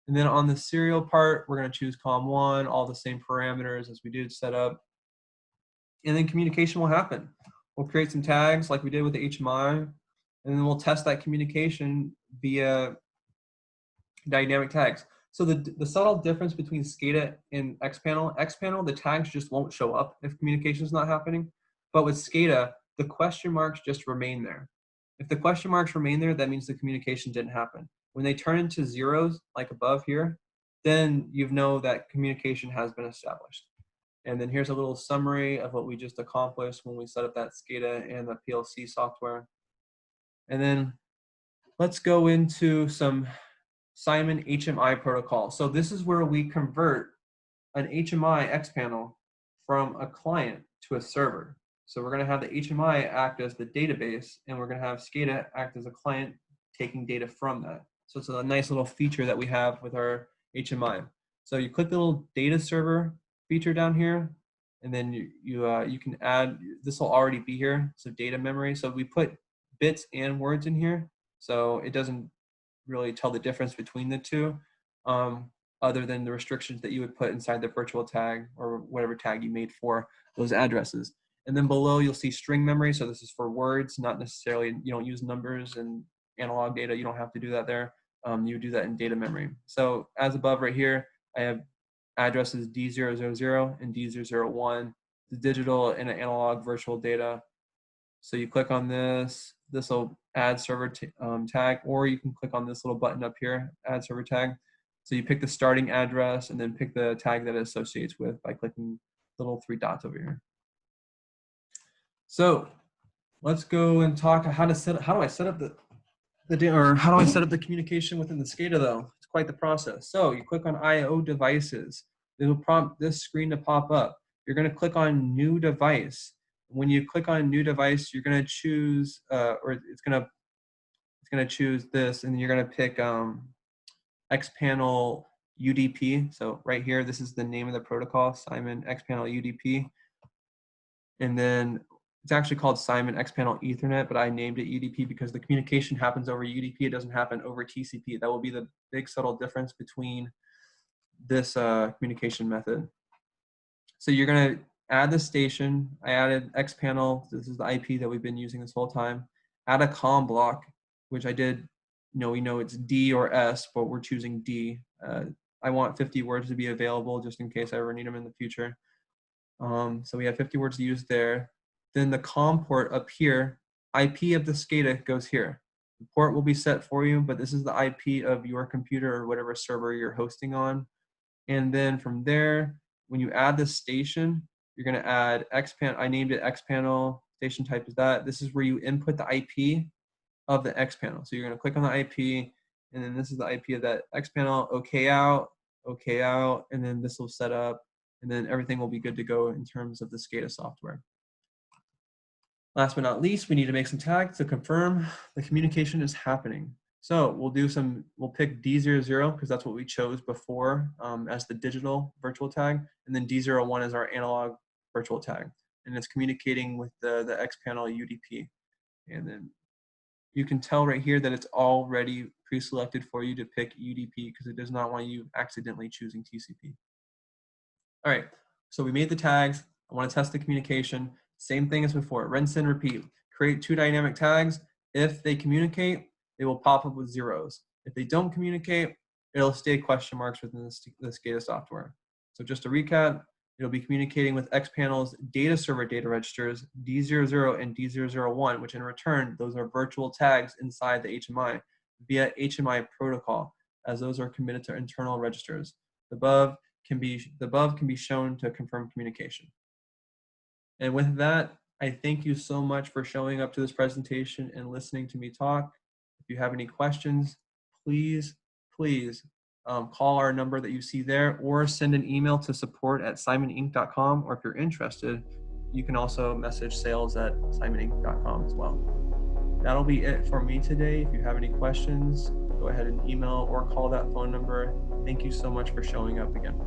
And then on the serial part, we're going to choose COM1, all the same parameters as we did set up. And then communication will happen. We'll create some tags like we did with the HMI, and then we'll test that communication via dynamic tags. So the subtle difference between SCADA and Xpanel, the tags just won't show up if communication is not happening. But with SCADA, the question marks just remain there. If the question marks remain there, that means the communication didn't happen. When they turn into zeros, like above here, then you know that communication has been established. And then here's a little summary of what we just accomplished when we set up that SCADA and the PLC software. And then let's go into some CIMON HMI protocol. So this is where we convert an HMI Xpanel from a client to a server. So we're going to have the HMI act as the database, and we're going to have SCADA act as a client taking data from that. So it's a nice little feature that we have with our HMI. So you click the little data server feature down here, and then you can add, this will already be here, so data memory. So we put bits and words in here, so it doesn't really tell the difference between the two, other than the restrictions that you would put inside the virtual tag or whatever tag you made for those addresses. And then below you'll see string memory, so this is for words, not necessarily, you don't use numbers and analog data, you don't have to do that there. You do that in data memory. So as above right here, I have addresses D000 and D001, the digital and analog virtual data. So you click on this, this will add server tag, or you can click on this little button up here, add server tag. So you pick the starting address and then pick the tag that it associates with by clicking the little 3 dots over here. So let's go and talk how do I set up how do I set up the communication within the SCADA though? It's quite the process. So you click on IO devices. It'll prompt this screen to pop up. You're going to click on new device. When you click on new device, you're going to choose, or it's going to choose this, and then you're going to pick Xpanel UDP. So right here, this is the name of the protocol, CIMON Xpanel UDP. And then it's actually called CIMON Xpanel Ethernet, but I named it UDP because the communication happens over UDP. It doesn't happen over TCP. That will be the big subtle difference between this communication method. So you're going to add the station. I added Xpanel. This is the IP that we've been using this whole time. Add a COM block, which I did. We know it's D or S, but we're choosing D. I want 50 words to be available just in case I ever need them in the future. So we have 50 words to use there. Then the COM port up here, IP of the SCADA goes here. The port will be set for you, but this is the IP of your computer or whatever server you're hosting on. And then from there, when you add the station, you're going to add Xpanel. I named it Xpanel. Station type is that. This is where you input the IP of the Xpanel. So you're going to click on the IP, and then this is the IP of that Xpanel. OK out, and then this will set up, and then everything will be good to go in terms of the SCADA software. Last but not least, we need to make some tags to confirm the communication is happening. So we'll pick D00 because that's what we chose before as the digital virtual tag, and then D01 is our analog virtual tag, and it's communicating with the Xpanel UDP. And then you can tell right here that it's already pre-selected for you to pick UDP because it does not want you accidentally choosing TCP. All right, so we made the tags. I want to test the communication. Same thing as before, rinse and repeat. Create 2 dynamic tags. If they communicate, they will pop up with zeros. If they don't communicate, it'll stay question marks within the SCADA software. So just to recap, it'll be communicating with Xpanel's data server data registers, D00 and D001, which in return, those are virtual tags inside the HMI via HMI protocol, as those are committed to internal registers. The above can be shown to confirm communication. And with that, I thank you so much for showing up to this presentation and listening to me talk. If you have any questions, please, please call our number that you see there, or send an email to support@cimoninc.com. Or if you're interested, you can also message sales@cimoninc.com as well. That'll be it for me today. If you have any questions, go ahead and email or call that phone number. Thank you so much for showing up again.